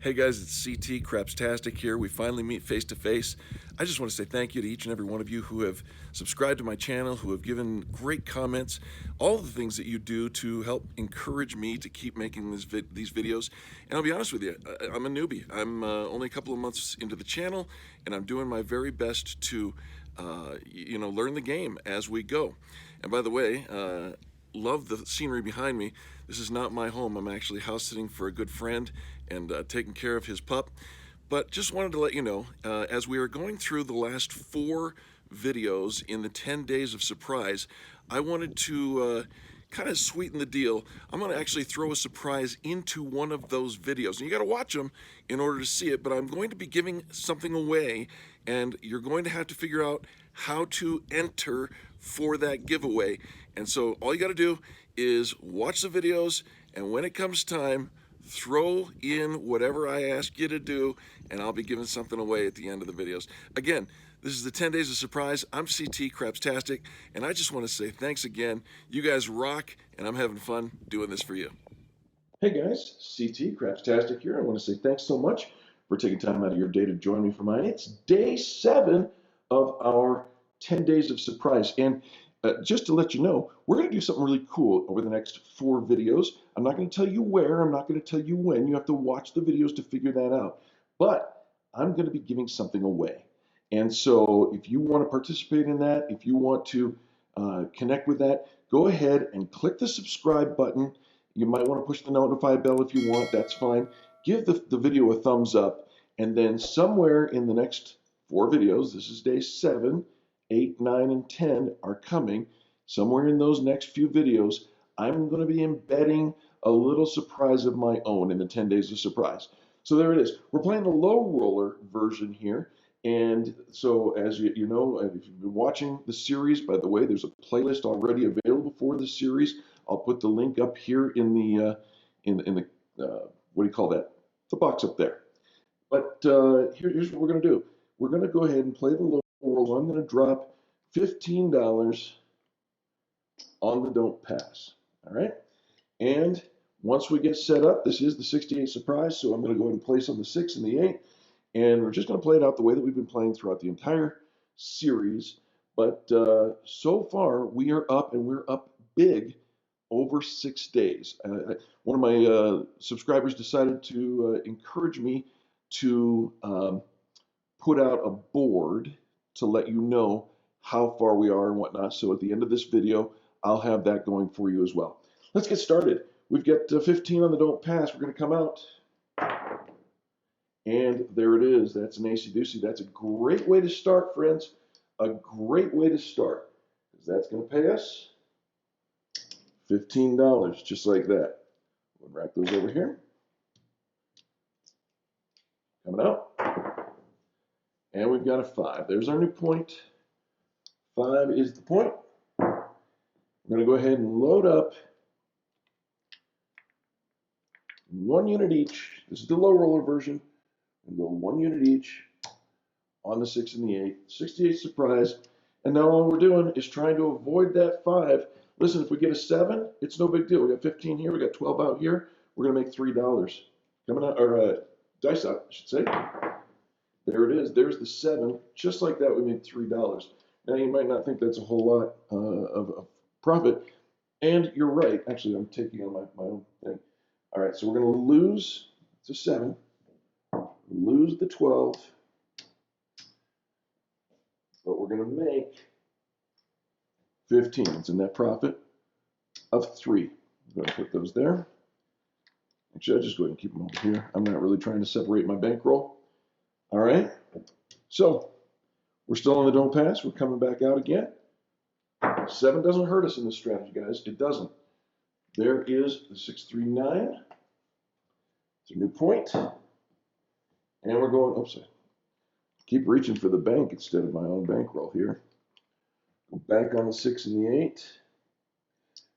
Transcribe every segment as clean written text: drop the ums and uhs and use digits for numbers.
Hey guys, it's CT Crapstastic here. We finally meet face to face. I just want to say thank you to each and every one of you who have subscribed to my channel, who have given great comments, all the things that you do to help encourage me to keep making these videos. And I'll be honest with you, I'm a newbie. I'm only a couple of months into the channel, and I'm doing my very best to, learn the game as we go. And by the way, love the scenery behind me. This is not my home. I'm actually house sitting for a good friend and taking care of his pup. But just wanted to let you know, as we are going through the last 4 videos in the 10 days of surprise, I wanted to kind of sweeten the deal. I'm going to actually throw a surprise into one of those videos. And you got to watch them in order to see it, but I'm going to be giving something away, and you're going to have to figure out how to enter for that giveaway. And so all you got to do is watch the videos, and when it comes time, throw in whatever I ask you to do, and I'll be giving something away at the end of the videos. Again, this is the 10 Days of Surprise. I'm CT Crapstastic, and I just want to say thanks again. You guys rock, and I'm having fun doing this for you. Hey guys, CT Crapstastic here. I want to say thanks so much for taking time out of your day to join me for mine. It's day 7 of our 10 Days of Surprise, and just to let you know, we're going to do something really cool over the next 4 videos. I'm not going to tell you where, I'm not going to tell you when. You have to watch the videos to figure that out. But I'm going to be giving something away. And so if you want to participate in that, if you want to connect with that, go ahead and click the subscribe button. You might want to push the notify bell if you want, that's fine. Give the video a thumbs up, and then somewhere in the next 4 videos, this is day 7, 8, 9, and 10 are coming. Somewhere in those next few videos, I'm going to be embedding a little surprise of my own in the 10 Days of Surprise. So there it is. We're playing the low roller version here. And so as you know, if you've been watching the series, by the way, there's a playlist already available for the series. I'll put the link up here in the, what do you call that? The box up there. But here's what we're going to do. We're going to go ahead and play the low roll. I'm going to drop $15 on the don't pass. All right. And once we get set up, this is the 68 surprise. So I'm going to go ahead and place on the 6 and the 8. And we're just going to play it out the way that we've been playing throughout the entire series. But so far, we are up, and we're up big over 6 days. One of my subscribers decided to encourage me to put out a board to let you know how far we are and whatnot. So at the end of this video, I'll have that going for you as well. Let's get started. We've got 15 on the don't pass. We're going to come out. And there it is. That's an AC-doocy. That's a great way to start, friends. A great way to start. Because that's going to pay us $15, just like that. We'll rack those over here. Coming out. And we've got a 5. There's our new point. 5 is the point. We're going to go ahead and load up 1 unit each. This is the low roller version. And go 1 unit each on the 6 and the 8. 68 surprise. And now all we're doing is trying to avoid that 5. Listen, if we get a 7, it's no big deal. We got 15 here. We got 12 out here. We're going to make $3 coming out, or dice out, I should say. There it is. There's the 7. Just like that, we made $3. Now, you might not think that's a whole lot of profit. And you're right. Actually, I'm taking on my own thing. All right, so we're going to lose. It's a 7. Lose the 12. But we're going to make 15. It's a net profit of 3. I'm going to put those there. Actually, I'll just go ahead and keep them over here. I'm not really trying to separate my bankroll. All right. So we're still on the don't pass. We're coming back out again. 7 doesn't hurt us in this strategy, guys. It doesn't. There is the 639. It's a new point. And we're going, oops, I keep reaching for the bank instead of my own bankroll here. Go back on the 6 and the 8.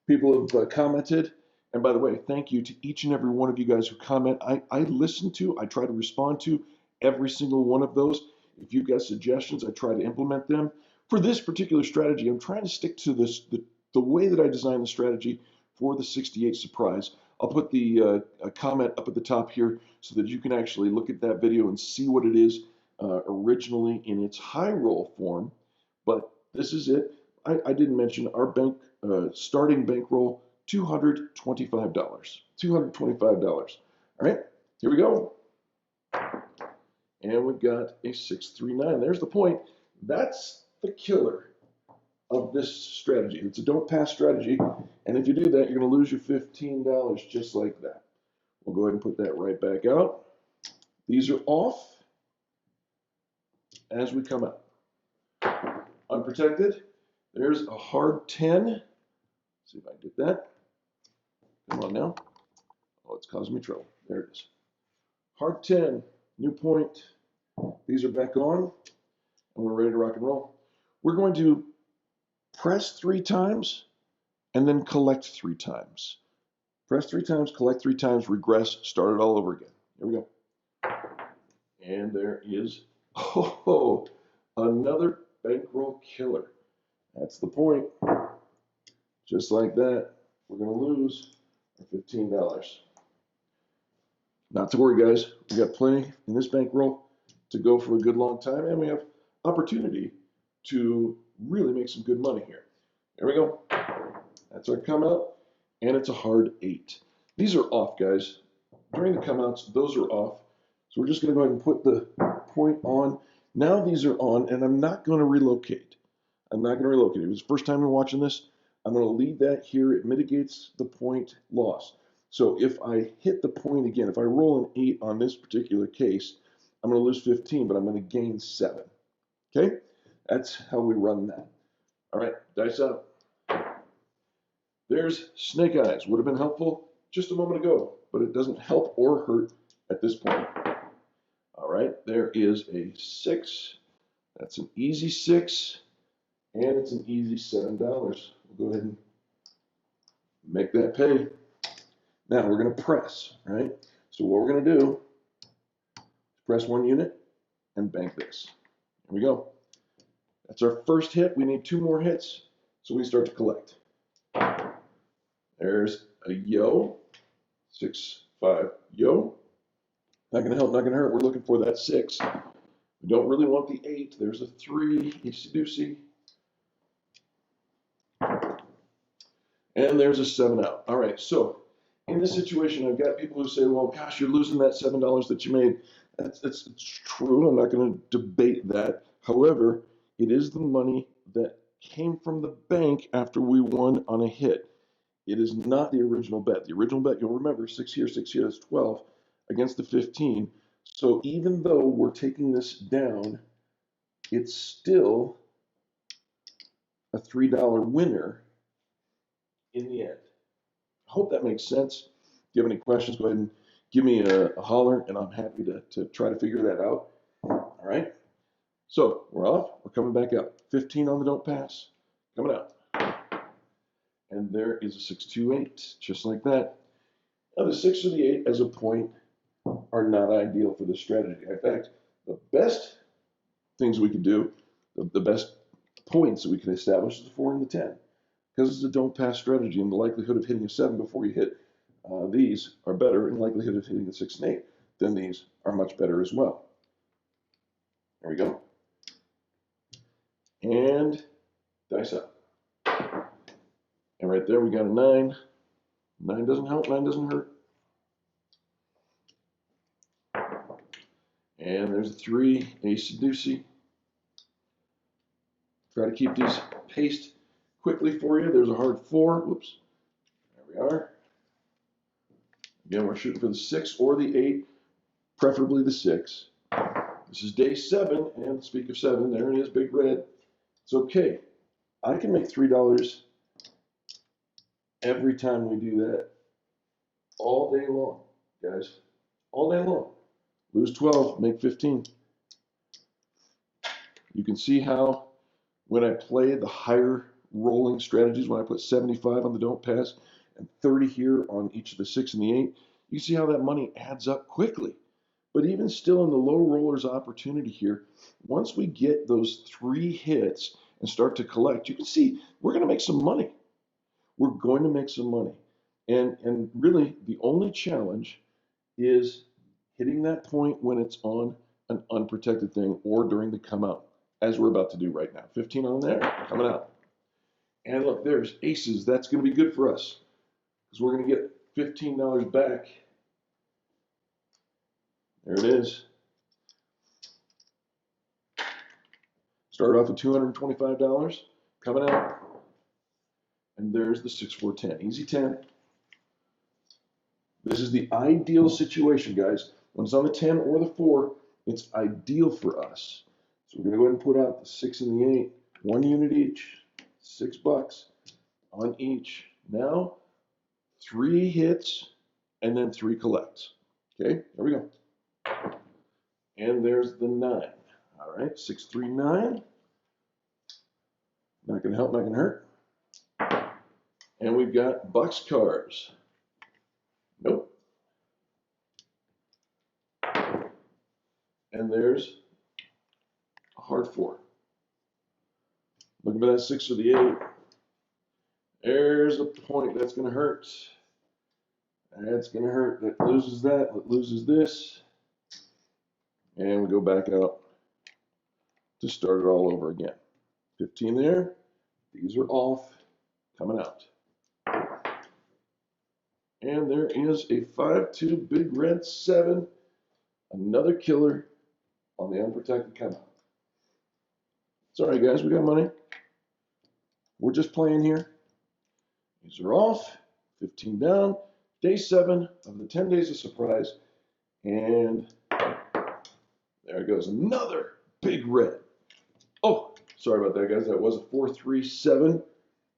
People have commented. And by the way, thank you to each and every one of you guys who comment. I listen to, I try to respond to every single one of those. If you've got suggestions, I try to implement them. For this particular strategy, I'm trying to stick to this the way that I designed the strategy for the 68 surprise. I'll put the a comment up at the top here so that you can actually look at that video and see what it is originally in its high roll form. But this is it. I didn't mention our bank starting bankroll, $225. $225. All right, here we go. And we've got a 639. There's the point. That's the killer of this strategy. It's a don't pass strategy. And if you do that, you're going to lose your $15 just like that. We'll go ahead and put that right back out. These are off as we come out. Unprotected. There's a hard 10. Let's see if I can get that. Come on now. Oh, it's causing me trouble. There it is. Hard 10. New point. These are back on. And we're ready to rock and roll. We're going to press 3 times and then collect 3 times. Press 3 times, collect 3 times, regress, start it all over again. Here we go. And there is, oh, another bankroll killer. That's the point. Just like that, we're going to lose our $15. Not to worry, guys. We got plenty in this bankroll to go for a good long time, and we have opportunity to really make some good money here. There we go. That's our come out, and it's a hard 8. These are off, guys. During the come outs, those are off. So we're just going to go ahead and put the point on. Now these are on, and I'm not going to relocate. I'm not going to relocate. It was the first time you're watching this. I'm going to leave that here. It mitigates the point loss. So if I hit the point again, if I roll an 8 on this particular case, I'm going to lose 15, but I'm going to gain 7. Okay? That's how we run that. All right, dice up. There's snake eyes. Would have been helpful just a moment ago, but it doesn't help or hurt at this point. All right, there is a 6. That's an easy 6, and it's an easy $7. We'll go ahead and make that pay. Now we're going to press, right? So what we're going to do is press 1 unit and bank this. Here we go. That's our first hit. We need 2 more hits, so we start to collect. There's a yo, 6, 5, yo. Not going to help, not going to hurt. We're looking for that 6. We don't really want the 8. There's a 3, easy-doosy. And there's a 7 out. All right, so in this situation, I've got people who say, well, gosh, you're losing that $7 that you made. It's true. I'm not going to debate that. However, it is the money that came from the bank after we won on a hit. It is not the original bet. The original bet, you'll remember, 6 here, 6 here, is 12 against the 15. So even though we're taking this down, it's still a $3 winner in the end. I hope that makes sense. If you have any questions, go ahead and give me a holler, and I'm happy to try to figure that out. All right. So we're off. We're coming back out. 15 on the don't pass. Coming out. And there is a 6, 2, 8, just like that. Now the 6 or the 8 as a point are not ideal for this strategy. In fact, the best things we can do, the best points that we can establish is the 4 and the 10. Because it's a don't pass strategy, and the likelihood of hitting a 7 before you hit these are better, and the likelihood of hitting a 6 and 8 than these are much better as well. There we go. And dice up. And right there we got a 9. 9 doesn't help, 9 doesn't hurt. And there's a 3, ace-deucey. Try to keep these paced quickly for you. There's a hard 4. Whoops. There we are. Again, we're shooting for the 6 or the 8, preferably the 6. This is day 7, and speak of 7, there it is, big red. It's okay. I can make $3 every time we do that, all day long, guys. All day long. Lose 12, make 15. You can see how when I play the higher rolling strategies, when I put 75 on the don't pass and 30 here on each of the 6 and the 8, you see how that money adds up quickly. But even still in the low rollers opportunity here, once we get those 3 hits and start to collect, you can see we're going to make some money. We're going to make some money. And really, the only challenge is hitting that point when it's on an unprotected thing or during the come out, as we're about to do right now. 15 on there, coming out. And look, there's aces. That's going to be good for us because we're going to get $15 back. There it is. Start off with $225 coming out. And there's the 6, 4, 10. Easy 10. This is the ideal situation, guys. When it's on the 10 or the 4, it's ideal for us. So we're going to go ahead and put out the 6 and the 8. 1 unit each. $6 on each. Now, 3 hits and then 3 collects. Okay, there we go. And there's the 9. All right, 6, 3, 9. Not going to help, not going to hurt. And we've got boxcars. Nope. And there's a hard 4. Looking for that 6 or the 8. There's a point that's going to hurt. That's going to hurt. That loses that. That loses this. And we go back out to start it all over again. 15 there. These are off. Coming out. And there is a 5-2 big red 7. Another killer on the unprotected come out. It's all right, guys. We got money. We're just playing here. These are off. 15 down. Day 7 of the 10 days of surprise. And there it goes. Another big red. Oh, sorry about that, guys. That was a 4-3-7.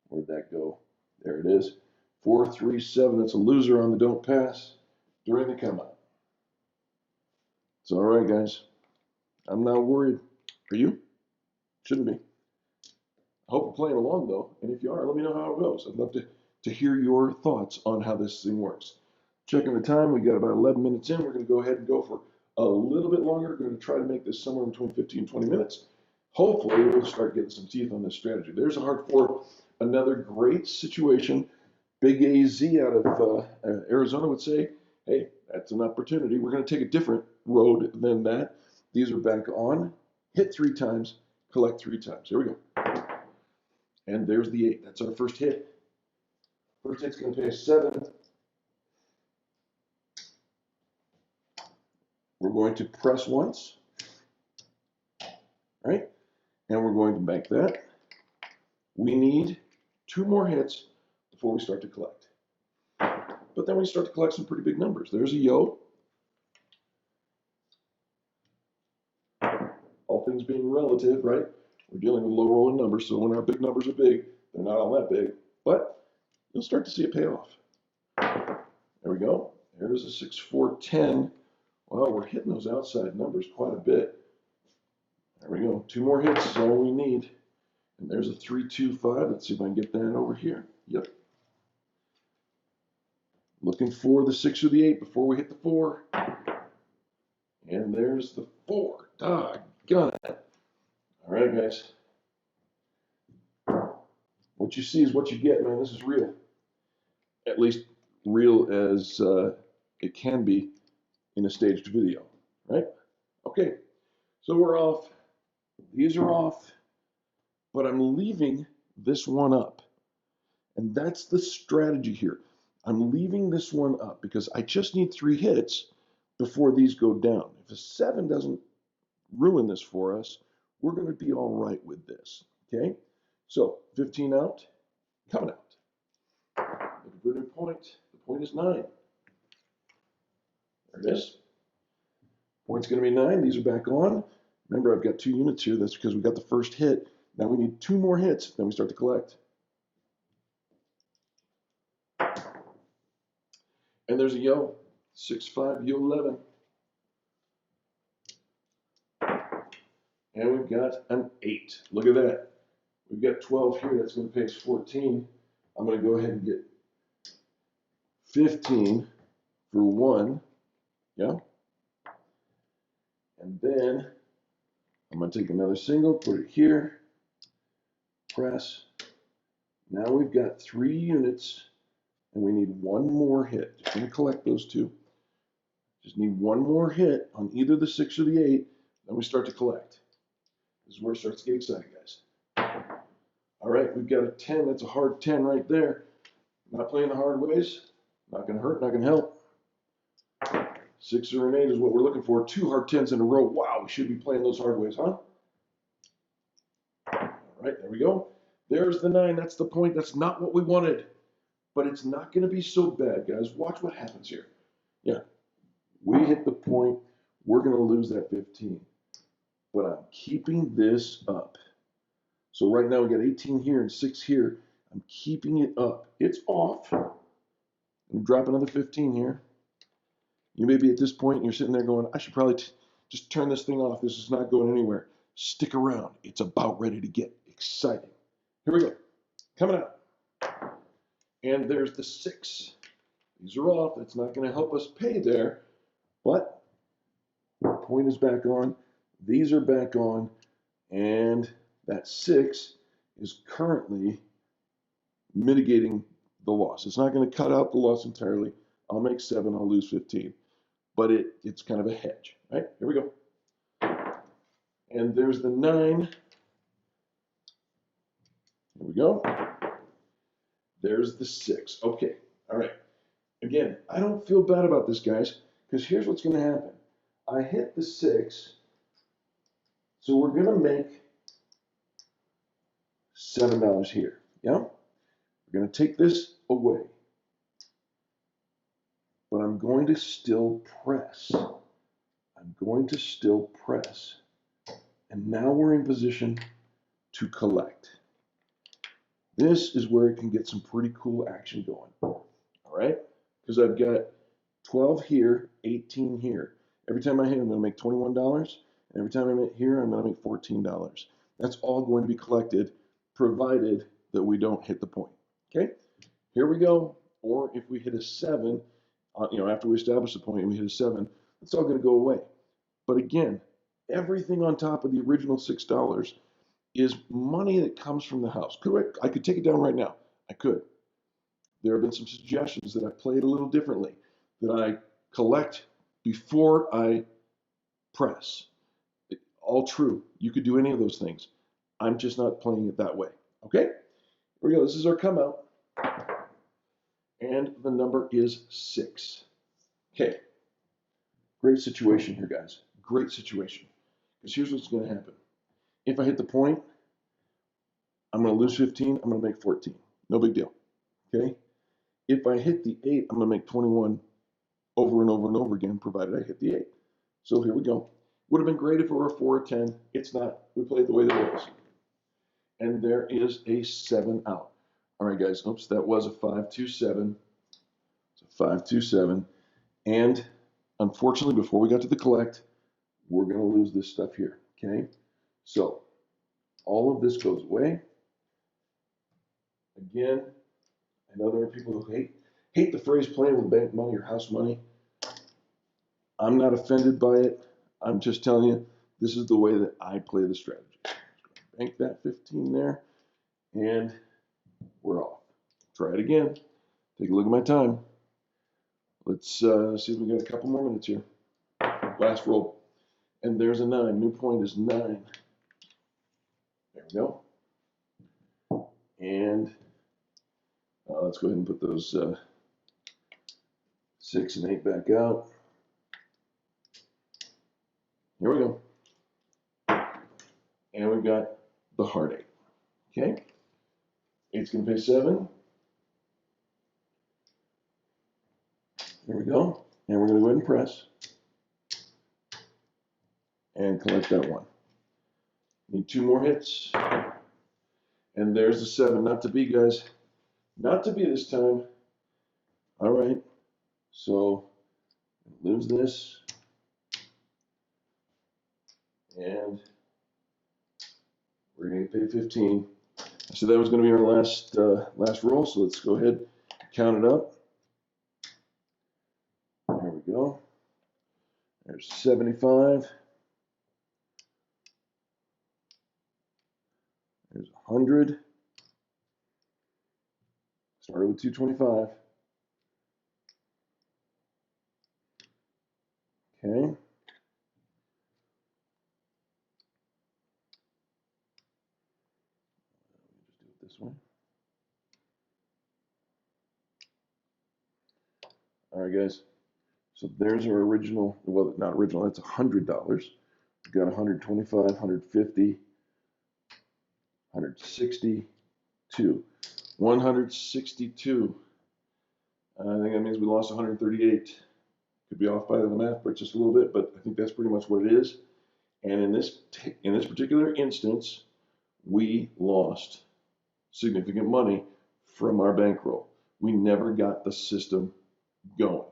Where'd that go? There it is. 4-3-7. It's a loser on the don't pass during the come out. It's all right, guys. I'm not worried. Are you? Shouldn't be. I hope you're playing along, though. And if you are, let me know how it goes. I'd love to hear your thoughts on how this thing works. Checking the time. We got about 11 minutes in. We're going to go ahead and go for a little bit longer. We're going to try to make this somewhere between 15 and 20 minutes. Hopefully, we'll start getting some teeth on this strategy. There's a hard 4. Another great situation. Big AZ out of Arizona would say, hey, that's an opportunity. We're going to take a different road than that. These are back on. Hit 3 times. Collect 3 times. Here we go. And there's the 8. That's our first hit. First hit's going to pay us 7. We're going to press once. Right? And we're going to bank that. We need 2 more hits before we start to collect. But then we start to collect some pretty big numbers. There's a yo. All things being relative, right? We're dealing with low rolling numbers, so when our big numbers are big, they're not all that big. But you'll start to see it pay off. There we go. There's a 6, 4, 10. Well, we're hitting those outside numbers quite a bit. There we go. 2 more hits is all we need. And there's a 3, 2, 5. Let's see if I can get that over here. Yep. Looking for the 6 or the 8 before we hit the 4. And there's the 4. Doggone it. All right, guys. What you see is what you get, man. This is real. At least real as it can be in a staged video, right? Okay, so we're off. These are off, but I'm leaving this one up. And that's the strategy here. I'm leaving this one up because I just need 3 hits before these go down. If a 7 doesn't ruin this for us, we're going to be all right with this, okay? So 15 out, coming out. Looking for a new point. The point is 9. There it is. Point's going to be 9. These are back on. Remember, I've got 2 units here. That's because we got the first hit. Now we need 2 more hits, then we start to collect. And there's a yo. 6, 5, yo 11. And we've got an 8. Look at that. We've got 12 here. That's going to pay us 14. I'm going to go ahead and get 15 for 1. Yeah. And then I'm going to take another single, put it here, press. Now we've got 3 units, and we need one more hit. Just going to collect those two. Just need one more hit on either the 6 or the 8, then we start to collect. This is where it starts to get exciting, guys. All right, we've got a 10. That's a hard 10 right there. Not playing the hard ways. Not going to hurt, not going to help. 6 or an 8 is what we're looking for. 2 hard 10s in a row. Wow, we should be playing those hard ways, huh? All right, there we go. There's the 9. That's the point. That's not what we wanted. But it's not going to be so bad, guys. Watch what happens here. Yeah, we hit the point. We're going to lose that 15. But I'm keeping this up. So right now we got 18 here and 6 here. I'm keeping it up. It's off. I'm dropping another 15 here. You may be at this point and you're sitting there going, I should probably just turn this thing off. This is not going anywhere. Stick around. It's about ready to get exciting. Here we go. Coming out. And there's the 6. These are off. That's not going to help us pay there. But the point is back on. These are back on. And that 6 is currently mitigating the loss. It's not going to cut out the loss entirely. I'll make 7. I'll lose 15. But it's kind of a hedge. Right? Here we go. And there's the 9. Here we go. There's the 6. Okay. All right. Again, I don't feel bad about this, guys, because here's what's going to happen. I hit the 6, so we're going to make $7 here. Yeah? We're going to take this away. But I'm going to still press. I'm going to still press. And now we're in position to collect. This is where it can get some pretty cool action going. All right? Because I've got 12 here, 18 here. Every time I hit, I'm going to make $21. And every time I hit here, I'm going to make $14. That's all going to be collected, provided that we don't hit the point. Okay? Here we go. Or if we hit a 7, after we establish the point and we hit a 7, it's all going to go away. But again, everything on top of the original $6 is money that comes from the house. I could take it down right now. I could. There have been some suggestions that I play it a little differently, that I collect before I press. All true. You could do any of those things. I'm just not playing it that way. Okay? Here we go. This is our come out. And the number is 6. Okay. Great situation here, guys. Great situation. Because here's what's going to happen. If I hit the point, I'm going to lose 15. I'm going to make 14. No big deal. Okay? If I hit the 8, I'm going to make 21 over and over and over again, provided I hit the 8. So here we go. Would have been great if it were a 4 or 10. It's not. We played the way that it was. And there is a 7 out. All right, guys. Oops, that was a 5-2-7. It's a 5-2-7. And unfortunately, before we got to the collect, we're going to lose this stuff here. Okay? So all of this goes away. Again, I know there are people who hate the phrase playing with bank money or house money. I'm not offended by it. I'm just telling you, this is the way that I play the strategy. Bank that 15 there, and we're off. Try it again. Take a look at my time. Let's see if we got a couple more minutes here. Last roll. And there's a 9. New point is 9. There we go. And let's go ahead and put those 6 and 8 back out. Here we go. And we've got the hard 8. Okay? 8's going to pay 7. There we go. And we're going to go ahead and press. And collect that 1. Need 2 more hits. And there's the 7. Not to be, guys. Not to be this time. All right. So, lose this. And we're going to pay 15. So that was going to be our last roll. So let's go ahead, count it up. There we go. There's 75. There's 100. Started with 225. Okay. Just do it this way. All right, guys. So there's our original, well, not original, that's $100. We've got 125, 150, 162. 162. I think that means we lost 138. Could be off by the math, but just a little bit, but I think that's pretty much what it is. And in this particular instance, we lost significant money from our bankroll. We never got the system going.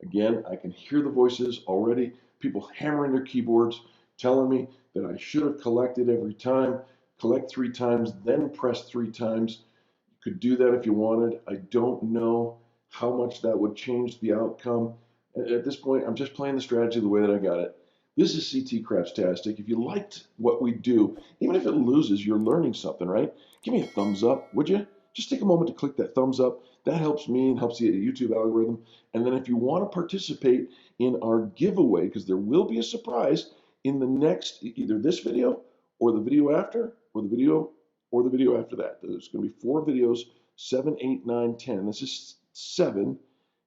Again, I can hear the voices already, people hammering their keyboards, telling me that I should have collected every time, collect 3 times, then press 3 times. You could do that if you wanted. I don't know how much that would change the outcome. At this point, I'm just playing the strategy the way that I got it. This is CT Crapstastic. If you liked what we do, even if it loses, you're learning something, right? Give me a thumbs up, would you? Just take a moment to click that thumbs up. That helps me and helps the YouTube algorithm. And then if you want to participate in our giveaway, because there will be a surprise in the next, either this video or the video after, or the video after that. There's going to be 4 videos, 7, 8, 9, 10. This is 7.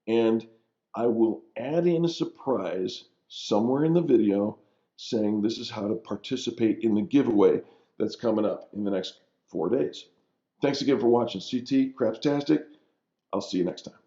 And I will add in a surprise somewhere in the video saying this is how to participate in the giveaway that's coming up in the next 4 days. Thanks again for watching CT Crapstastic. I'll see you next time.